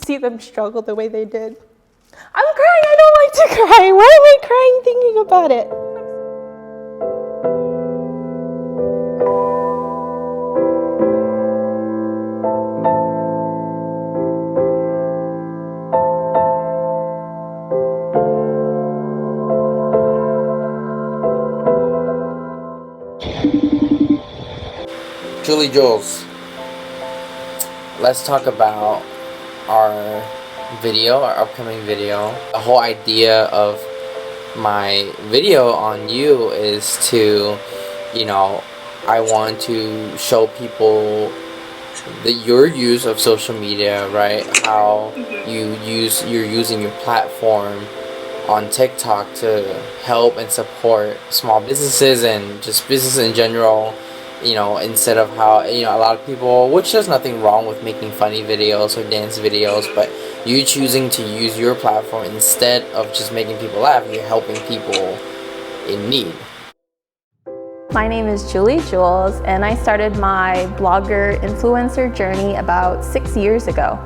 see them struggle the way they did. I'm crying, I don't like to cry. Why am I crying thinking about it? Julez, let's talk about our upcoming video. The whole idea of my video on you is to, I want to show people your use of social media, right? How you're using your platform on TikTok to help and support small businesses and just business in general. Instead of how, a lot of people, which there's nothing wrong with making funny videos or dance videos, but you choosing to use your platform instead of just making people laugh, you're helping people in need. My name is Julez, and I started my blogger influencer journey about 6 years ago.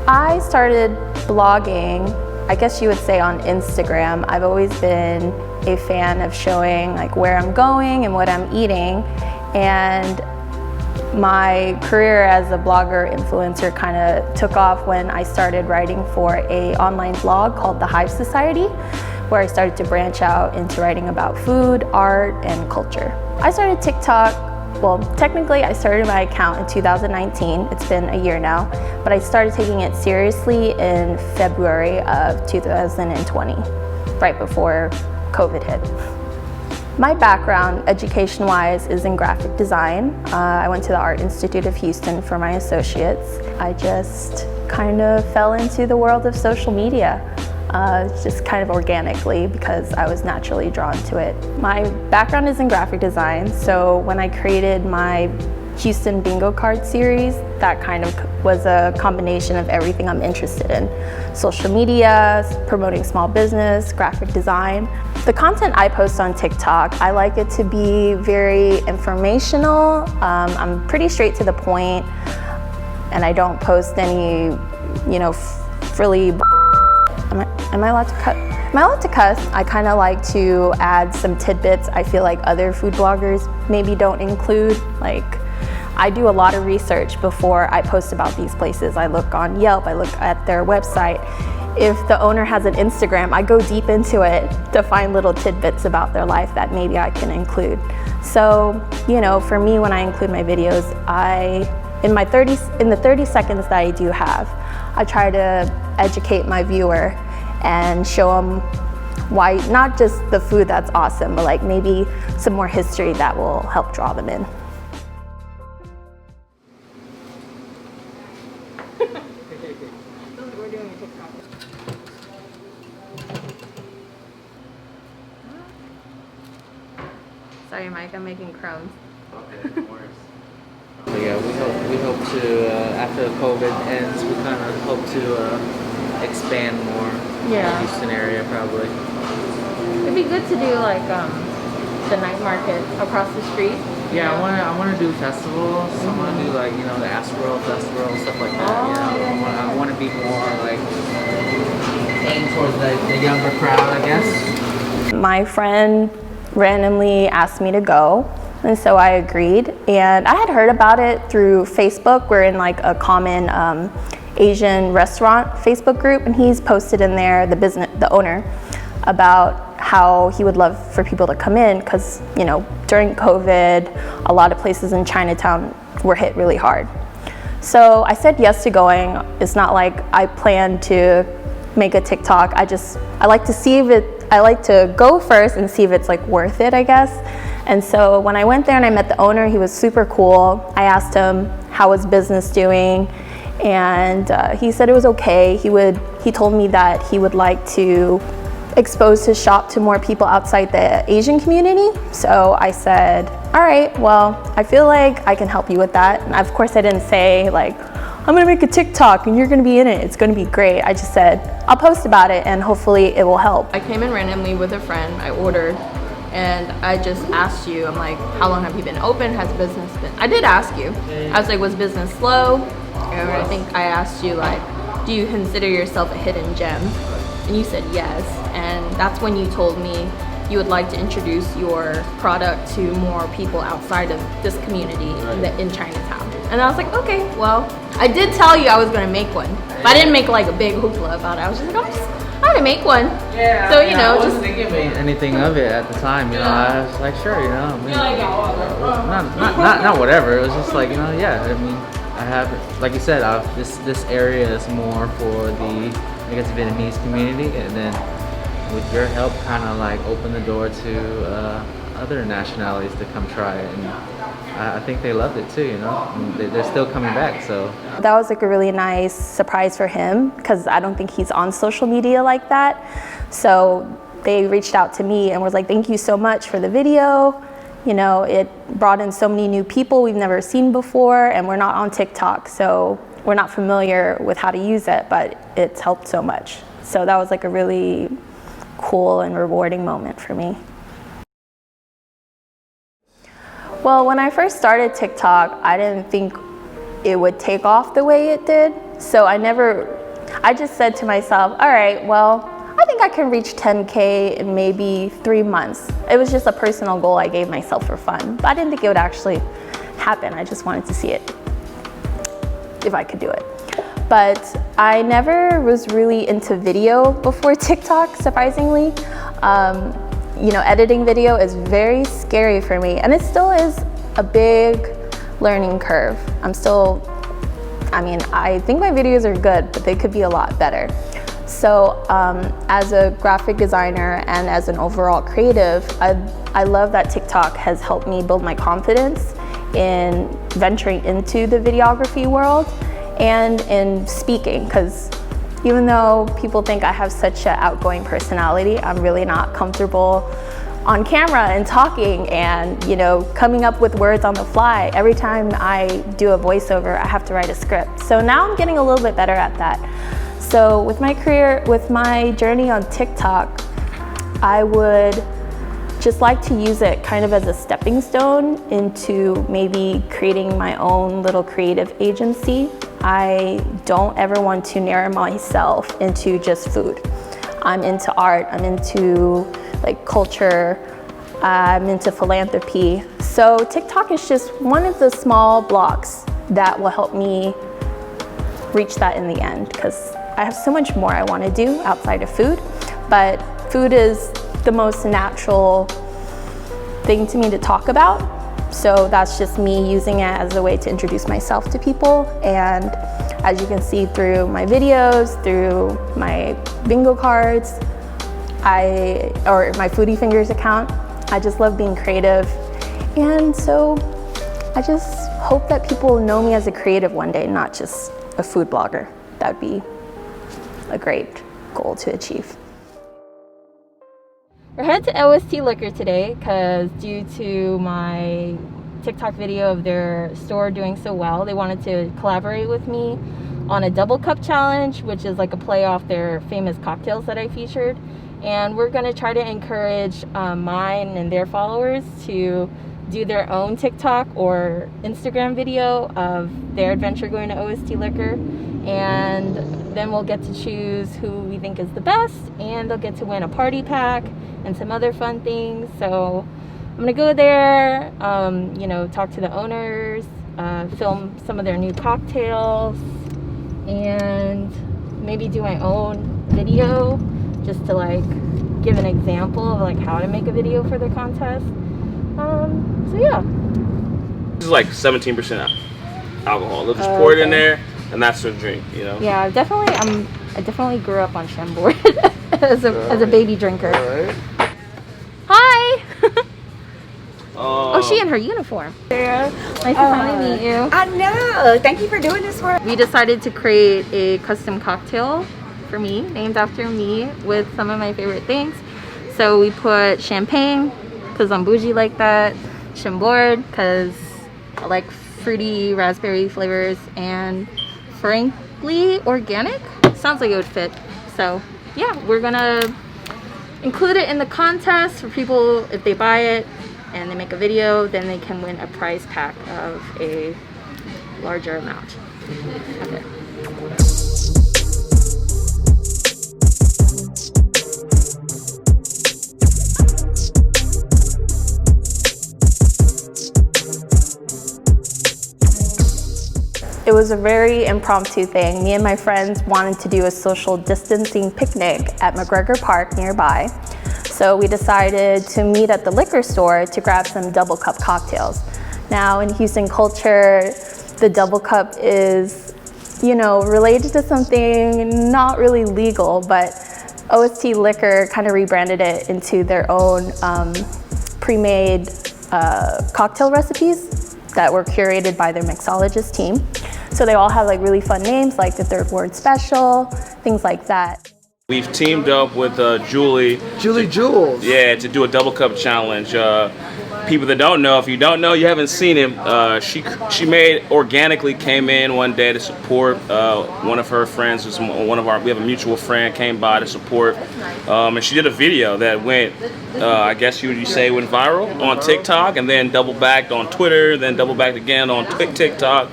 I started blogging, I guess you would say, on Instagram. I've always been a fan of showing like where I'm going and what I'm eating. And my career as a blogger influencer kind of took off when I started writing for an online blog called The Hive Society, where I started to branch out into writing about food, art, and culture. I started TikTok, well, technically I started my account in 2019. It's been a year now, but I started taking it seriously in February of 2020, right before COVID hit. My background, education-wise, is in graphic design. I went to the Art Institute of Houston for my associates. I just kind of fell into the world of social media, just kind of organically because I was naturally drawn to it. My background is in graphic design, so when I created my Houston bingo card series, that kind of was a combination of everything I'm interested in. Social media, promoting small business, graphic design. The content I post on TikTok, I like it to be very informational. I'm pretty straight to the point, and I don't post any, frilly. Am I allowed to cut? Am I allowed to cuss? I kind of like to add some tidbits I feel like other food bloggers maybe don't include. Like, I do a lot of research before I post about these places. I look on Yelp, I look at their website. If the owner has an Instagram, I go deep into it to find little tidbits about their life that maybe I can include. So, for me, when I include my videos, in the 30 seconds that I do have, I try to educate my viewer and show them why, not just the food that's awesome, but like maybe some more history that will help draw them in. We're doing a TikTok. Sorry, Mike, I'm making crumbs. Okay, of course. So yeah, we hope to after COVID ends, we kind of hope to expand more in the Houston area, probably. It'd be good to do like the night market across the street. Yeah, I want to do festivals. I want to do like the Astro Festival and stuff like that. I want to be more like aimed towards the younger crowd, I guess. My friend randomly asked me to go, and so I agreed. And I had heard about it through Facebook. We're in like a common Asian restaurant Facebook group, and he's posted in there, the owner, about how he would love for people to come in because, during COVID, a lot of places in Chinatown were hit really hard. So I said yes to going. It's not like I plan to make a TikTok. I like to see if I like to go first and see if it's like worth it, I guess. And so when I went there and I met the owner, he was super cool. I asked him how his business doing, and he said it was okay. He told me that he would like to expose his shop to more people outside the Asian community. So I said, all right, well, I feel like I can help you with that. And of course I didn't say like, I'm gonna make a TikTok and you're gonna be in it, it's gonna be great. I just said, I'll post about it and hopefully it will help. I came in randomly with a friend, I ordered, and I just asked you, I'm like, how long have you been open? Has business been, I did ask you. I was like, was business slow? And I think I asked you like, do you consider yourself a hidden gem? And you said yes, and that's when you told me you would like to introduce your product to more people outside of this community in Chinatown. And I was like, okay, well, I did tell you I was gonna make one, but I didn't make like a big hoopla about it. I was just like, I'm gonna make one. Yeah. So you know, I wasn't thinking anything of it at the time. You know, I was like, sure, you know, I mean, not whatever. It was just like, you know, yeah. I mean, I have, like you said, this area is more for the, I guess, Vietnamese community, and then with your help, kind of like open the door to other nationalities to come try it, and I think they loved it too. You know, and they're still coming back. So that was like a really nice surprise for him, because I don't think he's on social media like that. So they reached out to me and was like, thank you so much for the video. You know, it brought in so many new people we've never seen before, and we're not on TikTok, so we're not familiar with how to use it, but it's helped so much. So that was like a really cool and rewarding moment for me. Well, when I first started TikTok, I didn't think it would take off the way it did. So I just said to myself, all right, well, I think I can reach 10K in maybe 3 months. It was just a personal goal I gave myself for fun, but I didn't think it would actually happen. I just wanted to see it, if I could do it. But I never was really into video before TikTok, surprisingly. You know, editing video is very scary for me, and it still is a big learning curve. I think my videos are good, but they could be a lot better. So as a graphic designer and as an overall creative, I love that TikTok has helped me build my confidence in venturing into the videography world and in speaking, because even though people think I have such an outgoing personality, I'm really not comfortable on camera and talking and, you know, coming up with words on the fly. Every time I do a voiceover, I have to write a script. So now I'm getting a little bit better at that. So with my career, with my journey on TikTok, I would just like to use it kind of as a stepping stone into maybe creating my own little creative agency. I don't ever want to narrow myself into just food. I'm into art, I'm into like culture, I'm into philanthropy. So TikTok is just one of the small blocks that will help me reach that in the end, because I have so much more I want to do outside of food, but food is the most natural thing to me to talk about. So that's just me using it as a way to introduce myself to people. And as you can see through my videos, through my bingo cards, or my Foodie Fingers account, I just love being creative. And so I just hope that people know me as a creative one day, not just a food blogger. That would be a great goal to achieve. We're headed to OST Liquor today because due to my TikTok video of their store doing so well, they wanted to collaborate with me on a double cup challenge, which is like a play off their famous cocktails that I featured. And we're going to try to encourage mine and their followers to do their own TikTok or Instagram video of their adventure going to OST Liquor. And then we'll get to choose who we think is the best, and they'll get to win a party pack and some other fun things. So I'm gonna go there, you know, talk to the owners, film some of their new cocktails, and maybe do my own video just to like give an example of like how to make a video for their contest. So yeah. This is like 17% alcohol. They'll just pour it in there, and that's their drink, you know? Yeah, I definitely grew up on Chambord as a baby drinker. Right. Hi! Oh, she in her uniform. Sarah, nice to finally meet you. I know. Thank you for doing this for us. We decided to create a custom cocktail for me, named after me, with some of my favorite things. So we put champagne, because I'm bougie like that, Chambord, because I like fruity raspberry flavors, and frankly organic. Sounds like it would fit. So yeah, we're gonna include it in the contest for people. If they buy it and they make a video, then they can win a prize pack of a larger amount. Okay. It was a very impromptu thing. Me and my friends wanted to do a social distancing picnic at McGregor Park nearby. So we decided to meet at the liquor store to grab some double cup cocktails. Now in Houston culture, the double cup is, you know, related to something not really legal, but OST Liquor kind of rebranded it into their own pre-made cocktail recipes that were curated by their mixologist team. So they all have like really fun names like the Third Ward Special, things like that. We've teamed up with Julez. Julez. Yeah, to do a double cup challenge. People that don't know, if you don't know, you haven't seen him. She organically came in one day to support one of her friends. We have a mutual friend came by to support, and she did a video that went, I guess you say went viral on TikTok, and then double backed on Twitter, then double backed again on TikTok,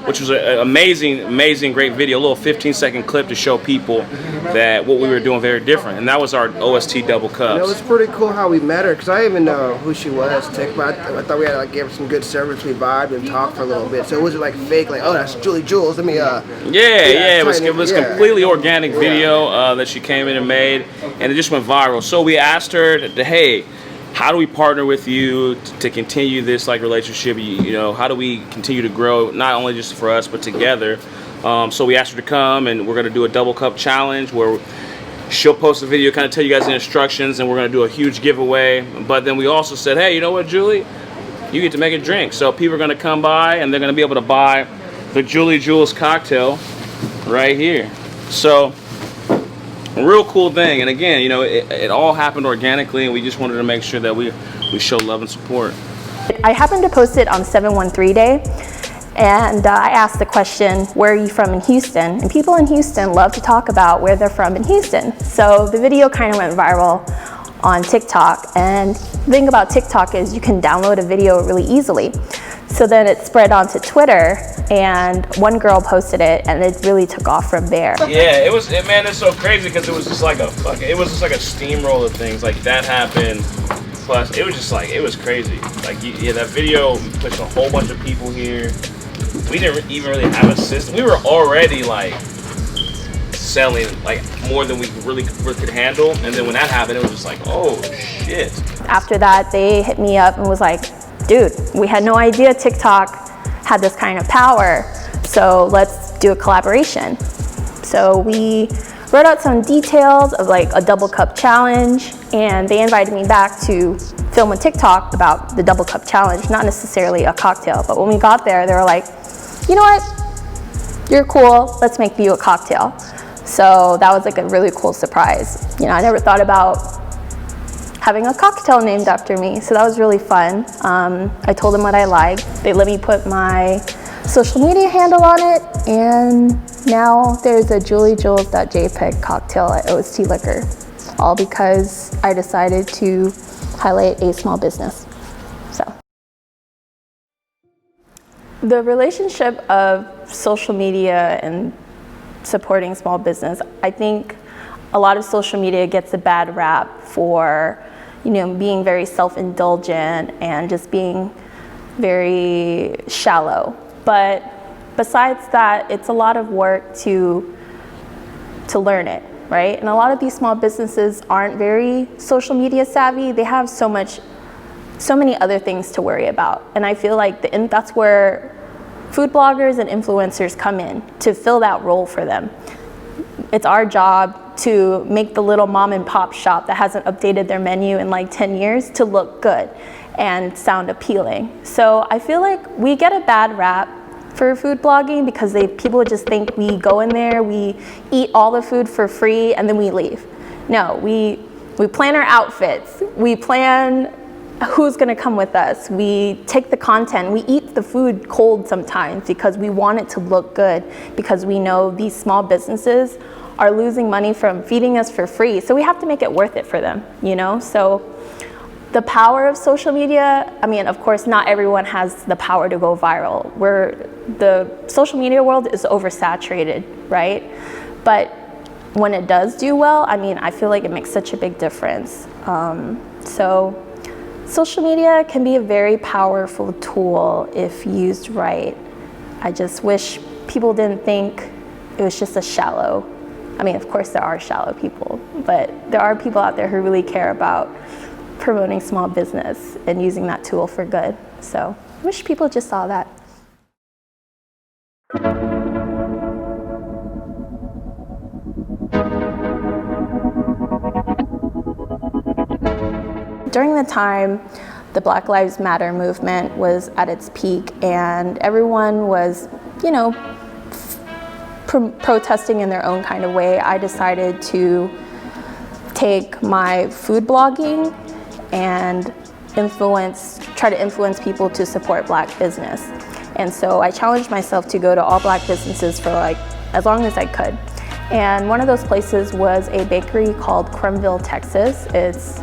which was an amazing, great video. A little 15-second clip to show people that what we were doing very different, and that was our OST double cups. You know, it's pretty cool how we met her, because I didn't even know who she was, but I thought we had to like give her some good service. We vibed and talked for a little bit, so it wasn't like fake, like, oh, that's Julez. Let me yeah, it was completely organic video that she came in and made, and it just went viral. So we asked her hey, how do we partner with you to continue this like relationship? You know, how do we continue to grow, not only just for us but together? So we asked her to come, and we're gonna do a double cup challenge where she'll post a video, kind of tell you guys the instructions, and we're gonna do a huge giveaway. But then we also said, hey, you know what, Julie? You get to make a drink. So people are gonna come by and they're gonna be able to buy the Julez cocktail right here. So a real cool thing. And again, you know, it all happened organically, and we just wanted to make sure that we show love and support. I happened to post it on 713 Day, and I asked the question, where are you from in Houston? And people in Houston love to talk about where they're from in Houston. So the video kind of went viral on TikTok, and the thing about TikTok is you can download a video really easily. So then it spread onto Twitter, and one girl posted it, and it really took off from there. Yeah, man, it's so crazy because it was just like a steamroll of things. Like that happened, plus it was crazy. Like that video pushed a whole bunch of people here. We didn't even really have a system. We were already like selling like more than we really could handle, and then when that happened, it was just like, oh shit. After that, they hit me up and was like, dude, we had no idea TikTok had this kind of power, so let's do a collaboration. So we wrote out some details of like a double cup challenge, and they invited me back to film a TikTok about the double cup challenge, not necessarily a cocktail. But when we got there, they were like, you know what, you're cool, let's make you a cocktail. So that was like a really cool surprise. You know, I never thought about having a cocktail named after me, so that was really fun. I told them what I liked. They let me put my social media handle on it, and now there's a julez.jpg cocktail at OST Liquor, all because I decided to highlight a small business. So the relationship of social media and supporting small business, I think a lot of social media gets a bad rap for, you know, being very self-indulgent and just being very shallow. But besides that, it's a lot of work to learn it, right? And a lot of these small businesses aren't very social media savvy. They have so many other things to worry about. And I feel like that's where food bloggers and influencers come in, to fill that role for them. It's our job to make the little mom and pop shop that hasn't updated their menu in like 10 years to look good and sound appealing. So I feel like we get a bad rap for food blogging because people just think we go in there, we eat all the food for free, and then we leave. No, we plan our outfits, we plan who's gonna come with us, we take the content, we eat the food cold sometimes because we want it to look good, because we know these small businesses are losing money from feeding us for free, so we have to make it worth it for them, you know? So the power of social media, I mean, of course, not everyone has the power to go viral. The social media world is oversaturated, right? But when it does do well, I mean, I feel like it makes such a big difference. So social media can be a very powerful tool if used right. I just wish people didn't think it was just a shallow, I mean, of course there are shallow people, but there are people out there who really care about promoting small business and using that tool for good. So I wish people just saw that. During the time, the Black Lives Matter movement was at its peak and everyone was, you know, protesting in their own kind of way. I decided to take my food blogging and try to influence people to support Black business. And so I challenged myself to go to all Black businesses for like as long as I could. And one of those places was a bakery called Crumville, Texas. It's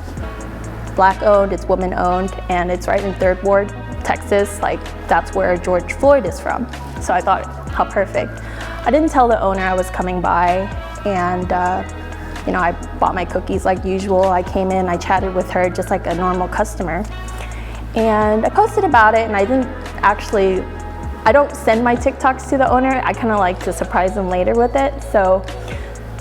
Black owned, it's woman owned, and it's right in 3rd Ward, Texas. Like that's where George Floyd is from. So I thought, how perfect. I didn't tell the owner I was coming by, and you know, I bought my cookies like usual. I came in, I chatted with her just like a normal customer. And I posted about it, and I don't send my TikToks to the owner. I kind of like to surprise them later with it. So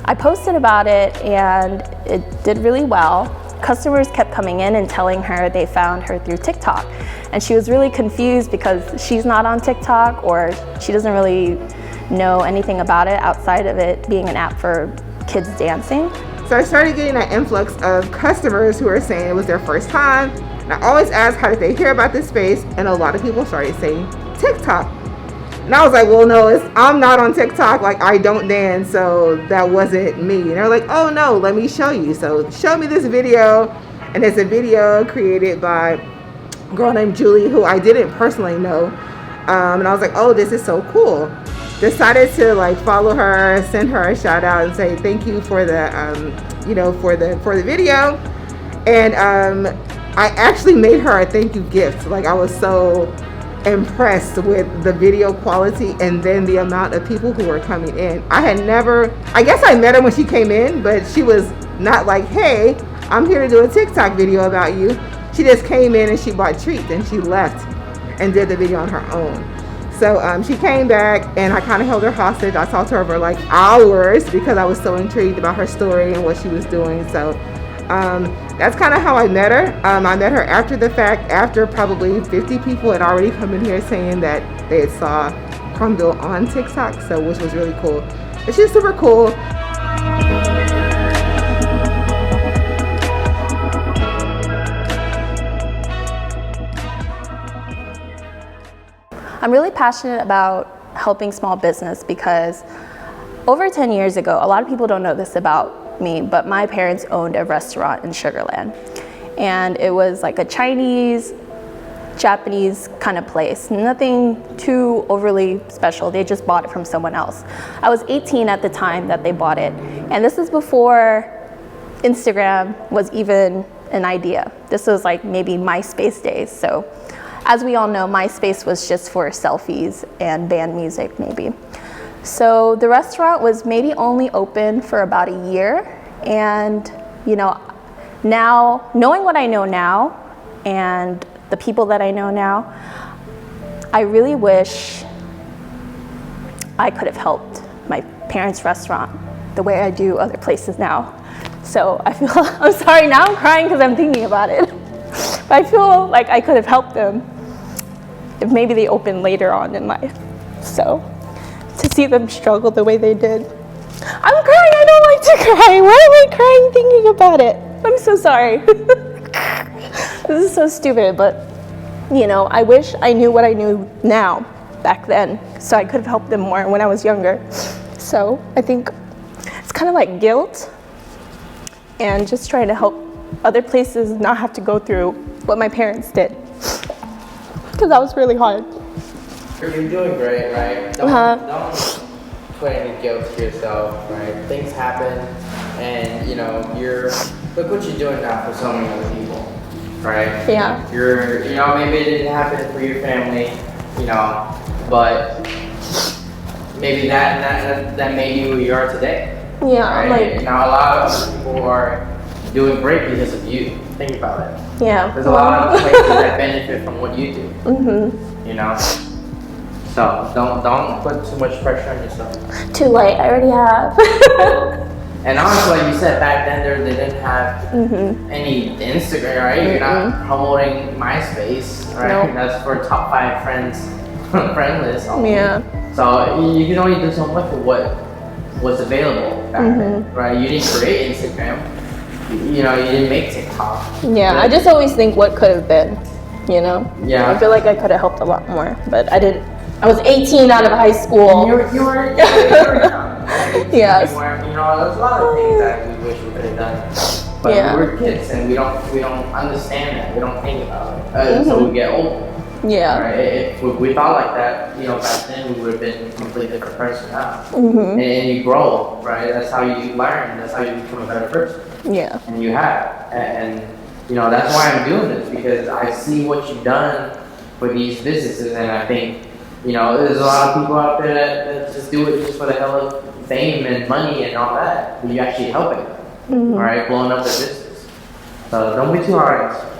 I posted about it and it did really well. Customers kept coming in and telling her they found her through TikTok. And she was really confused because she's not on TikTok, or she doesn't really know anything about it outside of it being an app for kids dancing. So I started getting that influx of customers who were saying it was their first time. And I always asked, how did they hear about this space? And a lot of people started saying TikTok. And I was like, well, no, I'm not on TikTok. Like, I don't dance, so that wasn't me. And they're like, oh no, let me show you. So show me this video. And it's a video created by a girl named Julez, who I didn't personally know. And I was like, oh, this is so cool. Decided to like follow her, send her a shout out and say thank you for the, you know, for the video. And I actually made her a thank you gift. Like, I was so impressed with the video quality and then the amount of people who were coming in. I guess I met her when she came in, but she was not like, hey, I'm here to do a TikTok video about you. She just came in and she bought treats and she left and did the video on her own. So she came back and I kind of held her hostage. I talked to her for like hours because I was so intrigued about her story and what she was doing. So that's kind of how I met her. I met her after the fact, after probably 50 people had already come in here saying that they had saw Crumville on TikTok, so which was really cool. But she's super cool. I'm really passionate about helping small business because over 10 years ago, a lot of people don't know this about me, but my parents owned a restaurant in Sugar Land. And it was like a Chinese, Japanese kind of place. Nothing too overly special. They just bought it from someone else. I was 18 at the time that they bought it. And this is before Instagram was even an idea. This was like maybe MySpace days. So as we all know, MySpace was just for selfies and band music maybe. So the restaurant was maybe only open for about a year. And you know, now, knowing what I know now and the people that I know now, I really wish I could have helped my parents' restaurant the way I do other places now. So I feel, I'm sorry, now I'm crying because I'm thinking about it. But I feel like I could have helped them if maybe they opened later on in life. So to see them struggle the way they did. I'm crying, I don't like to cry. Why am I crying thinking about it? I'm so sorry. This is so stupid, but you know, I wish I knew what I knew now back then, so I could have helped them more when I was younger. So I think it's kind of like guilt and just trying to help other places not have to go through what my parents did, because that was really hard. You're doing great, right? Don't put any guilt to yourself, right? Things happen, and you know, look what you're doing now for so many other people, right? Yeah. You know, maybe it didn't happen for your family, you know, but maybe that made you who you are today. Yeah, right? like, now a lot of other people are doing great because of you. Think about it. yeah. There's a lot of places that benefit from what you do. Mm-hmm. You know. So don't put too much pressure on yourself. Too late, I already have. And honestly, like you said, back then they didn't have any Instagram, right? You're not promoting MySpace, right? Nope. That's for top 5 friends, friend list only. Yeah. So you can only do so much with what was available back then, right? You didn't create Instagram. You know, you didn't make TikTok. Yeah, Right? I just always think what could have been, you know? Yeah. I feel like I could have helped a lot more, but I didn't. I was 18 out of high school. You were young. Yes. You know, there's a lot of things that we wish we could have done. But Yeah. we were kids and we don't understand that. We don't think about it until we get older. Yeah. Right? If we thought like that, you know, back then we would have been a completely different person now. And you grow, right? That's how you learn. That's how you become a better person. Yeah. And you have. And you know, that's why I'm doing this, because I see what you've done for these businesses, and I think, you know, there's a lot of people out there that just do it just for the hell of fame and money and all that, but you're actually helping them, all right, blowing up their business. So don't be too hard on yourself.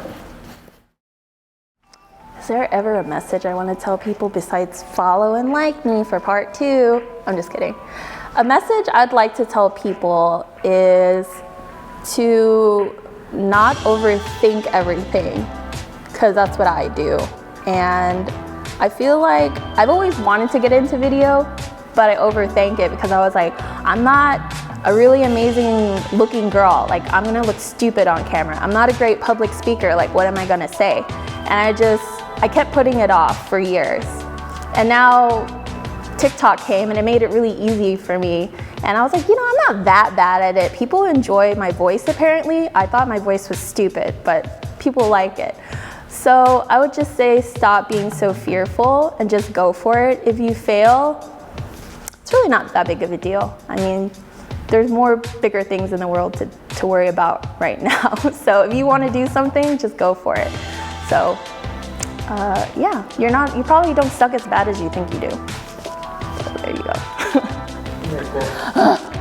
Is there ever a message I want to tell people besides follow and like me for part 2? I'm just kidding. A message I'd like to tell people is to not overthink everything, because that's what I do. And I feel like I've always wanted to get into video, but I overthink it because I was like, I'm not a really amazing looking girl. Like, I'm gonna look stupid on camera. I'm not a great public speaker. Like, what am I gonna say? And I kept putting it off for years. And now TikTok came and it made it really easy for me. And I was like, you know, I'm not that bad at it. People enjoy my voice apparently. I thought my voice was stupid, but people like it. So I would just say stop being so fearful and just go for it. If you fail, it's really not that big of a deal. I mean, there's more bigger things in the world to worry about right now. So if you want to do something, just go for it. So yeah, you probably don't suck as bad as you think you do. So there you go. Very cool.